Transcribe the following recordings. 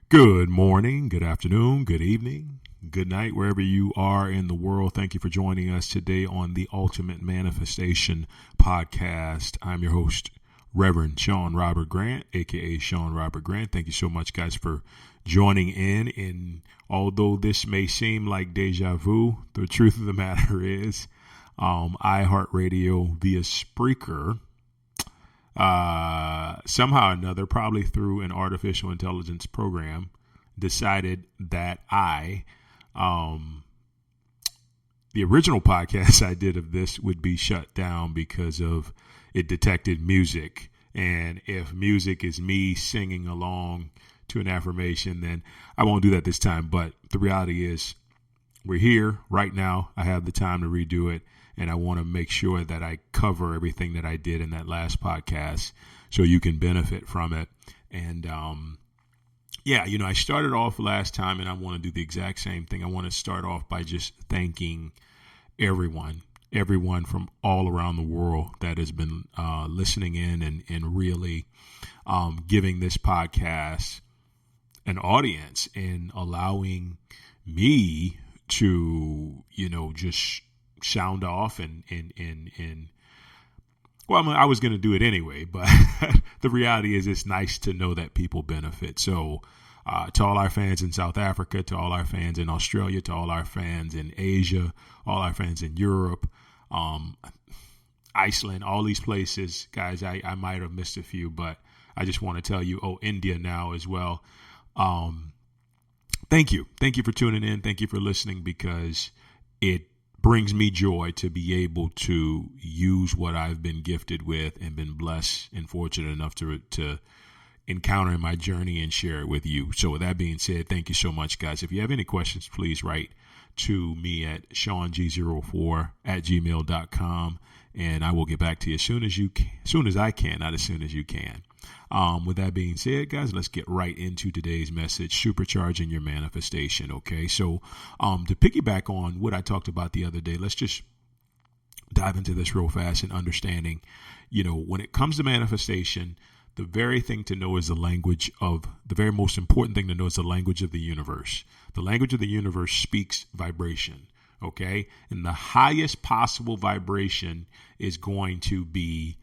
Good morning, good afternoon, good evening, good night, wherever you are in the world. Thank you for joining us today on the Ultimate Manifestation Podcast. I'm your host, Reverend Sean Robert Grant, aka Sean Robert Grant. Thank you so much, guys, for joining in. And although this may seem like deja vu, the truth of the matter is iHeartRadio via Spreaker, somehow or another, probably through an artificial intelligence program, decided that the original podcast I did of this would be shut down because of it detected music. And if music is me singing along to an affirmation, then I won't do that this time. But the reality is we're here right now. I have the time to redo it. And I want to make sure that I cover everything that I did in that last podcast so you can benefit from it. And I started off last time and I want to do the exact same thing. I want to start off by just thanking everyone from all around the world that has been listening in and really giving this podcast an audience and allowing me to, just sound off and I was going to do it anyway, but the reality is it's nice to know that people benefit. So to all our fans in South Africa, to all our fans in Australia, to all our fans in Asia, all our fans in Europe, Iceland, all these places, guys, I might have missed a few, but I just want to tell you, India now as well. Thank you. Thank you for tuning in. Thank you for listening, because it brings me joy to be able to use what I've been gifted with and been blessed and fortunate enough to encounter in my journey and share it with you. So with that being said, thank you so much, guys. If you have any questions, please write to me at seang04@gmail.com, and I will get back to you as soon as I can, not as soon as you can. With that being said, guys, let's get right into today's message, supercharging your manifestation. Okay. So, to piggyback on what I talked about the other day, let's just dive into this real fast and understanding, when it comes to manifestation, the very most important thing to know is the language of the universe. The language of the universe speaks vibration. Okay. And the highest possible vibration is going to be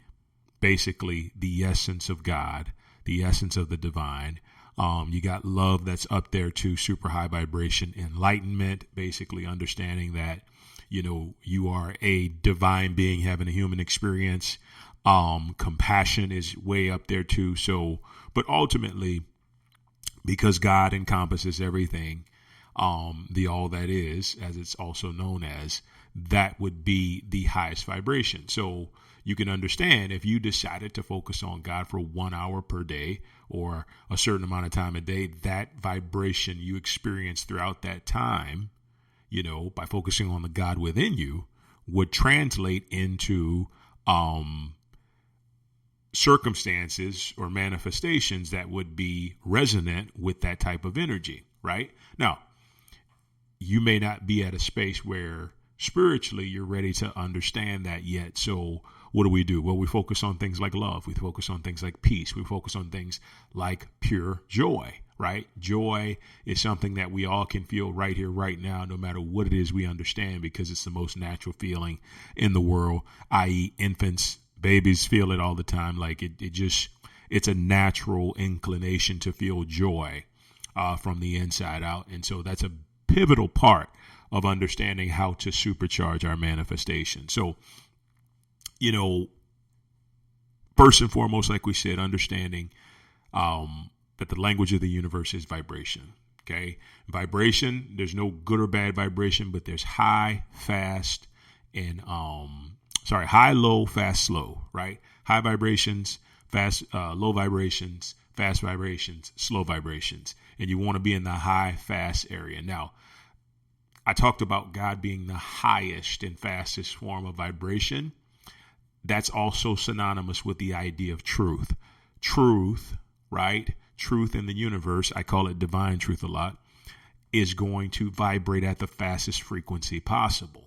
basically the essence of God, the essence of the divine. You got love that's up there too, super high vibration. Enlightenment, basically understanding that, you are a divine being having a human experience. Compassion is way up there too. So, but ultimately, because God encompasses everything, the all that is, as it's also known as, that would be the highest vibration. So you can understand if you decided to focus on God for 1 hour per day or a certain amount of time a day, that vibration you experience throughout that time, by focusing on the God within you, would translate into circumstances or manifestations that would be resonant with that type of energy, right? Now, you may not be at a space where spiritually you're ready to understand that yet. So what do? Well, we focus on things like love. We focus on things like peace. We focus on things like pure joy, right? Joy is something that we all can feel right here, right now, no matter what it is we understand, because it's the most natural feeling in the world, i.e. infants, babies feel it all the time. Like it's a natural inclination to feel joy from the inside out. And so that's a pivotal part of understanding how to supercharge our manifestation. So, first and foremost, like we said, understanding that the language of the universe is vibration. Okay. Vibration, there's no good or bad vibration, but there's high, fast, and high, low, fast, slow, right? High vibrations, fast, low vibrations, fast vibrations, slow vibrations. And you want to be in the high, fast area. Now, I talked about God being the highest and fastest form of vibration. That's also synonymous with the idea of truth. Truth, right? Truth in the universe, I call it divine truth a lot, is going to vibrate at the fastest frequency possible,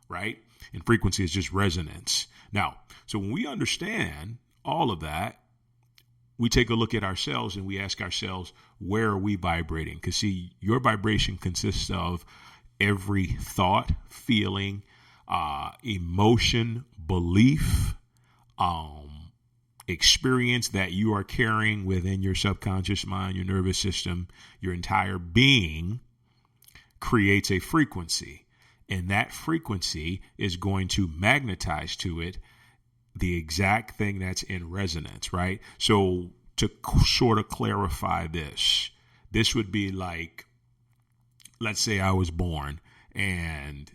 right? And frequency is just resonance. Now, so when we understand all of that, we take a look at ourselves and we ask ourselves, where are we vibrating? Because see, your vibration consists of every thought, feeling, emotion, belief, experience that you are carrying within your subconscious mind, your nervous system, your entire being creates a frequency. And that frequency is going to magnetize to it the exact thing that's in resonance, right? So to sort of clarify this would be like, let's say I was born and,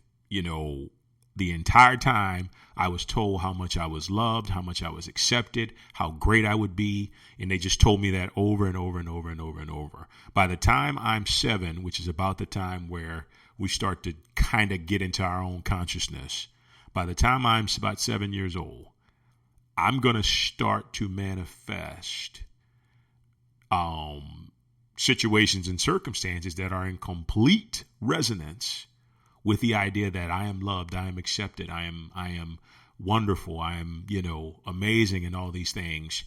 the entire time I was told how much I was loved, how much I was accepted, how great I would be. And they just told me that over and over and over and over and over. By the time I'm 7, which is about the time where we start to kind of get into our own consciousness, by the time I'm about 7 years old, I'm going to start to manifest situations and circumstances that are in complete resonance with the idea that I am loved, I am accepted, I am wonderful, I am, amazing, and all these things.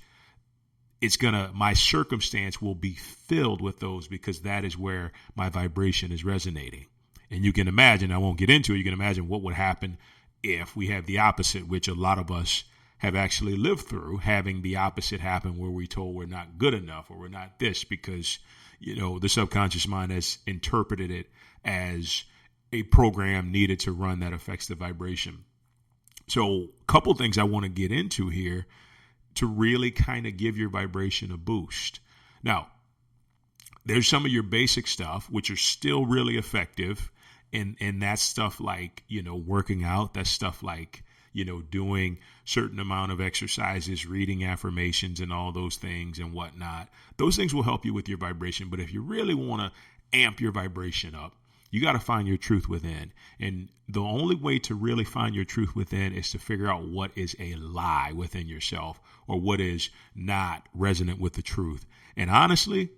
My circumstance will be filled with those because that is where my vibration is resonating. And you can imagine, I won't get into it, you can imagine what would happen if we have the opposite, which a lot of us have actually lived through, having the opposite happen where we're told we're not good enough or we're not this because, the subconscious mind has interpreted it as a program needed to run that affects the vibration. So a couple things I want to get into here to really kind of give your vibration a boost. Now, there's some of your basic stuff, which are still really effective. And that's stuff like, working out. That's stuff like, doing certain amount of exercises, reading affirmations and all those things and whatnot. Those things will help you with your vibration. But if you really want to amp your vibration up, you got to find your truth within. And the only way to really find your truth within is to figure out what is a lie within yourself or what is not resonant with the truth. And honestly,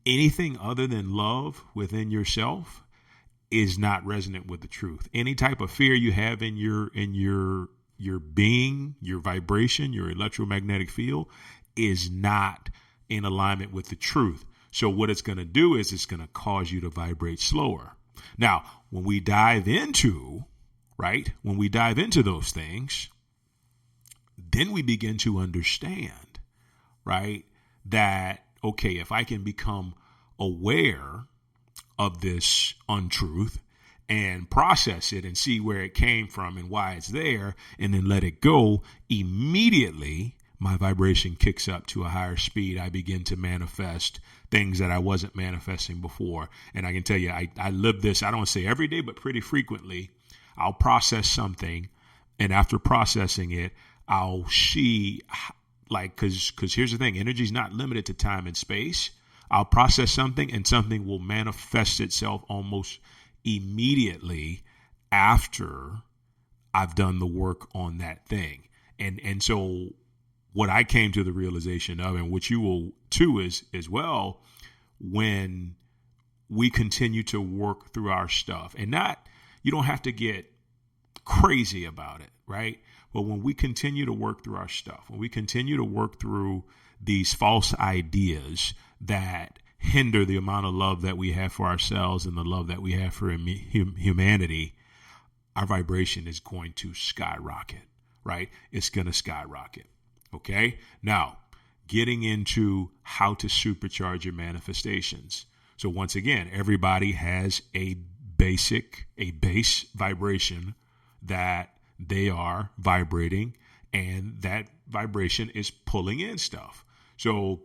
anything other than love within yourself is not resonant with the truth. Any type of fear you have in your being, your vibration, your electromagnetic field is not in alignment with the truth. So what it's going to do is it's going to cause you to vibrate slower. Now, when we dive into those things, then we begin to understand, right, that, okay, if I can become aware of this untruth and process it and see where it came from and why it's there and then let it go, immediately my vibration kicks up to a higher speed. I begin to manifest things that I wasn't manifesting before. And I can tell you, I live this, I don't say every day, but pretty frequently. I'll process something, and after processing it, I'll see, because here's the thing, energy is not limited to time and space. I'll process something and something will manifest itself almost immediately after I've done the work on that thing. And so what I came to the realization of, and what you will too, is as well, when we continue to work through our stuff, and you don't have to get crazy about it, right? But when we continue to work through our stuff, when we continue to work through these false ideas that hinder the amount of love that we have for ourselves and the love that we have for humanity, our vibration is going to skyrocket, right? It's going to skyrocket. Okay. Now, getting into how to supercharge your manifestations. So once again, everybody has a base vibration that they are vibrating, and that vibration is pulling in stuff. So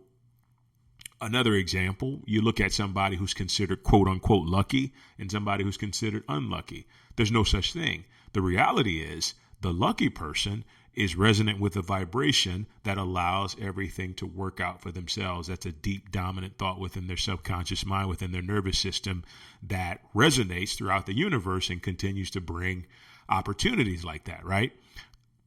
another example, you look at somebody who's considered quote unquote lucky and somebody who's considered unlucky. There's no such thing. The reality is the lucky person is resonant with a vibration that allows everything to work out for themselves. That's a deep, dominant thought within their subconscious mind, within their nervous system, that resonates throughout the universe and continues to bring opportunities like that, right?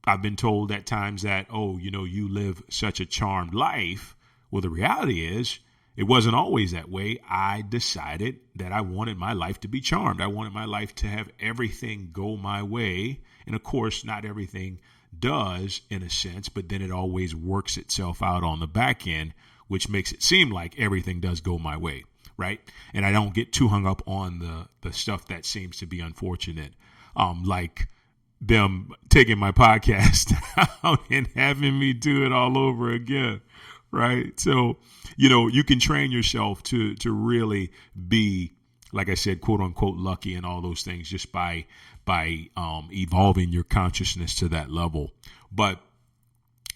I've been told at times that, you live such a charmed life. Well, the reality is it wasn't always that way. I decided that I wanted my life to be charmed. I wanted my life to have everything go my way. And of course, not everything does in a sense, but then it always works itself out on the back end, which makes it seem like everything does go my way, right? And I don't get too hung up on the stuff that seems to be unfortunate, like them taking my podcast out and having me do it all over again, right? So, you can train yourself to really be, like I said, quote unquote, lucky and all those things just by evolving your consciousness to that level. But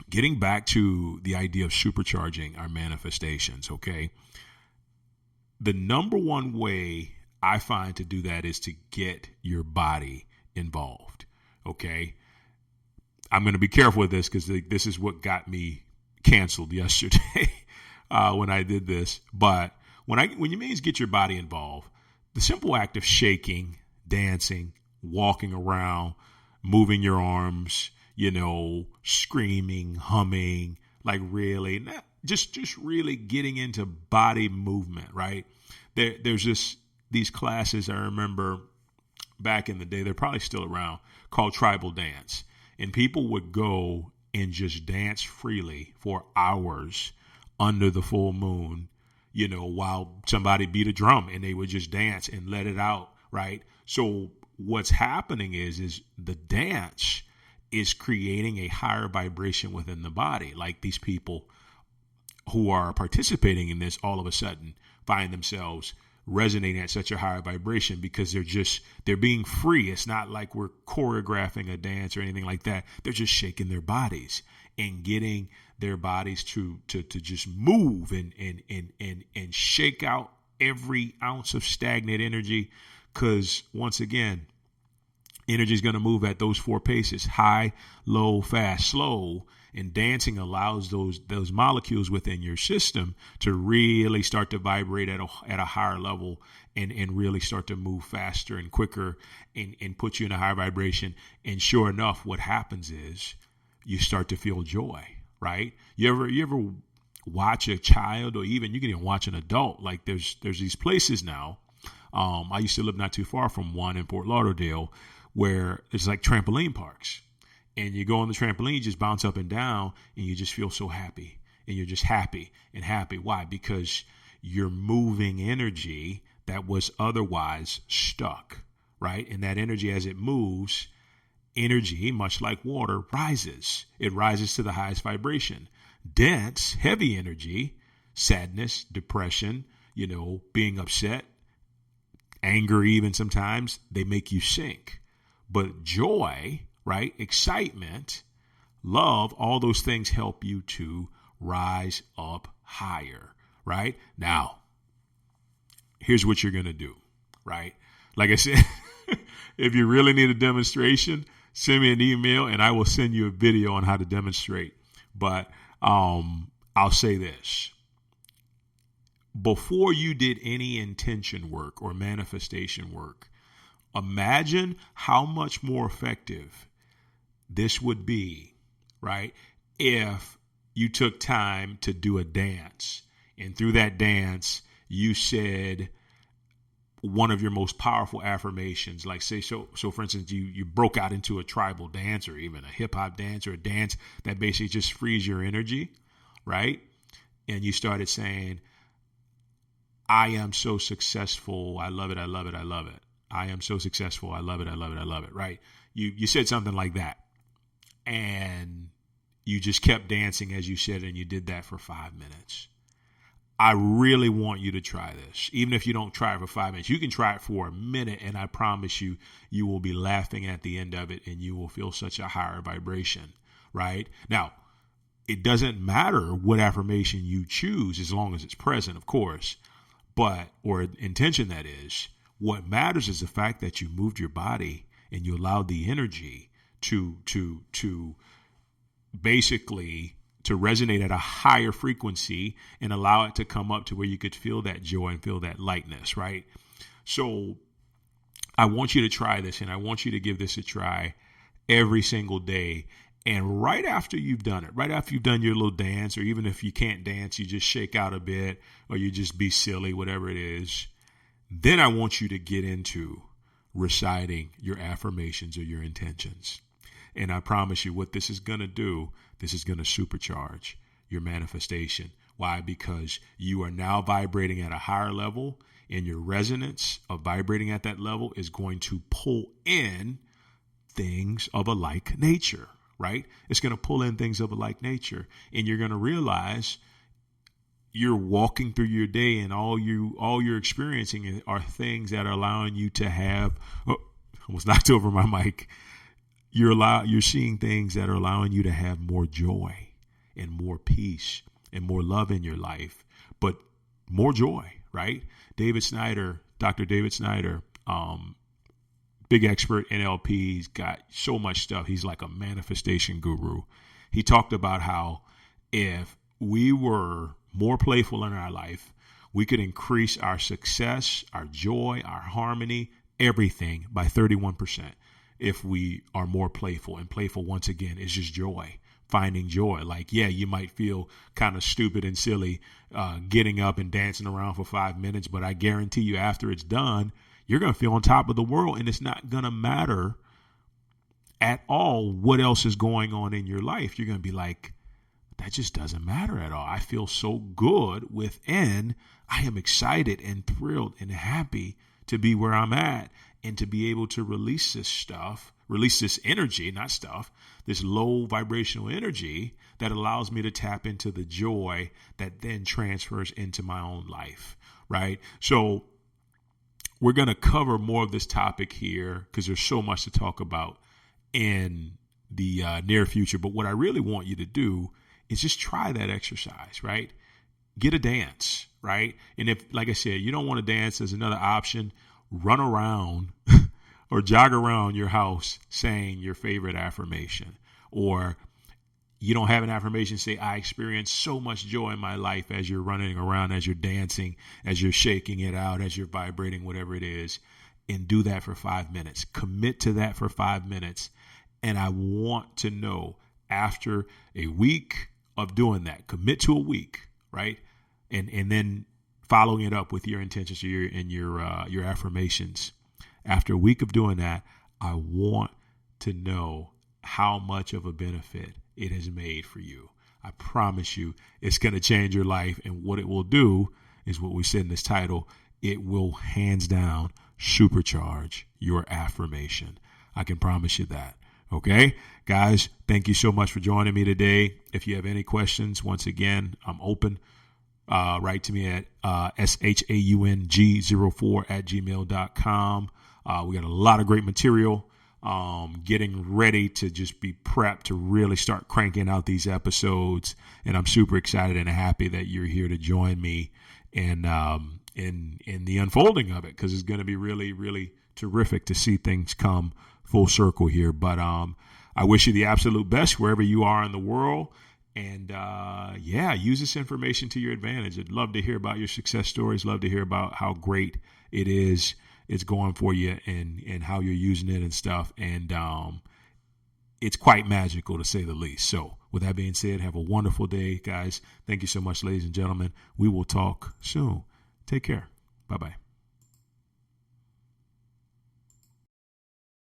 getting back to the idea of supercharging our manifestations, okay? The number one way I find to do that is to get your body involved, okay? I'm going to be careful with this because this is what got me canceled yesterday when I did this. But when you mean get your body involved, the simple act of shaking, dancing, walking around, moving your arms, screaming, humming, like really, just really getting into body movement, right? There's these classes I remember back in the day, they're probably still around, called tribal dance. And people would go and just dance freely for hours under the full moon, while somebody beat a drum, and they would just dance and let it out, right? So what's happening is the dance is creating a higher vibration within the body. Like these people who are participating in this all of a sudden find themselves resonating at such a higher vibration because they're being free. It's not like we're choreographing a dance or anything like that. They're just shaking their bodies and getting their bodies to just move and shake out every ounce of stagnant energy. Because once again, energy is going to move at those 4 paces: high, low, fast, slow. And dancing allows those molecules within your system to really start to vibrate at a higher level and really start to move faster and quicker and put you in a higher vibration. And sure enough, what happens is you start to feel joy, right? You ever watch a child, or even you can even watch an adult? Like there's these places now. I used to live not too far from one in Fort Lauderdale where it's like trampoline parks. And you go on the trampoline, you just bounce up and down, and you just feel so happy. And you're just happy and happy. Why? Because you're moving energy that was otherwise stuck, right? And that energy, as it moves, energy, much like water, rises. It rises to the highest vibration. Dense, heavy energy, sadness, depression, being upset, anger even sometimes, they make you sink. But joy, right? Excitement, love, all those things help you to rise up higher, right? Now, here's what you're going to do, right? Like I said, if you really need a demonstration, send me an email and I will send you a video on how to demonstrate. But I'll say this. Before you did any intention work or manifestation work, imagine how much more effective this would be, right? If you took time to do a dance, and through that dance, you said one of your most powerful affirmations, like say, so for instance, you broke out into a tribal dance or even a hip hop dance or a dance that basically just frees your energy, right? And you started saying, I am so successful. I love it. I love it. I love it. I am so successful. I love it. I love it. I love it. Right. You said something like that. And you just kept dancing as you said, and you did that for 5 minutes. I really want you to try this. Even if you don't try it for 5 minutes, you can try it for a minute, and I promise you, you will be laughing at the end of it, and you will feel such a higher vibration, right? Now, it doesn't matter what affirmation you choose as long as it's present, of course, or intention that is. What matters is the fact that you moved your body and you allowed the energy to basically to resonate at a higher frequency and allow it to come up to where you could feel that joy and feel that lightness, right? So I want you to try this, and I want you to give this a try every single day. And right after you've done it, right after you've done your little dance, or even if you can't dance, you just shake out a bit, or you just be silly, whatever it is, then I want you to get into reciting your affirmations or your intentions. And I promise you what this is going to do, this is going to supercharge your manifestation. Why? Because you are now vibrating at a higher level, and your resonance of vibrating at that level is going to pull in things of a like nature, right? It's going to pull in things of a like nature, and you're going to realize you're walking through your day, and all you're experiencing are things that are allowing you to have. Oh, I almost knocked over my mic. You're seeing things that are allowing you to have more joy and more peace and more love in your life, but more joy, right? Dr. David Snyder, big expert NLP. He's got so much stuff. He's like a manifestation guru. He talked about how if we were more playful in our life, we could increase our success, our joy, our harmony, everything by 31%. If we are more playful, and playful, once again, is just joy, finding joy. Like, yeah, you might feel kind of stupid and silly getting up and dancing around for 5 minutes, but I guarantee you after it's done, you're going to feel on top of the world, and it's not going to matter at all what else is going on in your life. You're going to be like, that just doesn't matter at all. I feel so good within. I am excited and thrilled and happy to be where I'm at and to be able to release this energy, not stuff, this low vibrational energy that allows me to tap into the joy that then transfers into my own life, right? So we're going to cover more of this topic here because there's so much to talk about in the near future. But what I really want you to do is just try that exercise, right? Get a dance, right? And if, like I said, you don't want to dance, there's another option. Run around or jog around your house saying your favorite affirmation. Or you don't have an affirmation, say, I experience so much joy in my life, as you're running around, as you're dancing, as you're shaking it out, as you're vibrating, whatever it is. And do that for 5 minutes. Commit to that for 5 minutes. And I want to know, after a week of doing that, commit to a week, right? And then following it up with your intentions and your affirmations. After a week of doing that, I want to know how much of a benefit it has made for you. I promise you it's going to change your life. And what it will do is what we said in this title. It will hands down supercharge your affirmation. I can promise you that. Okay, guys, thank you so much for joining me today. If you have any questions, once again, I'm open. Write to me at shaung04@gmail.com. We got a lot of great material. Getting ready to just be prepped to really start cranking out these episodes. And I'm super excited and happy that you're here to join me in the unfolding of it, because it's going to be really, really terrific to see things come full circle here. But I wish you the absolute best wherever you are in the world. And use this information to your advantage. I'd love to hear about your success stories. Love to hear about how great it's going for you, and how you're using it and stuff. And it's quite magical, to say the least. So with that being said, have a wonderful day, guys. Thank you so much, ladies and gentlemen. We will talk soon. Take care. Bye-bye.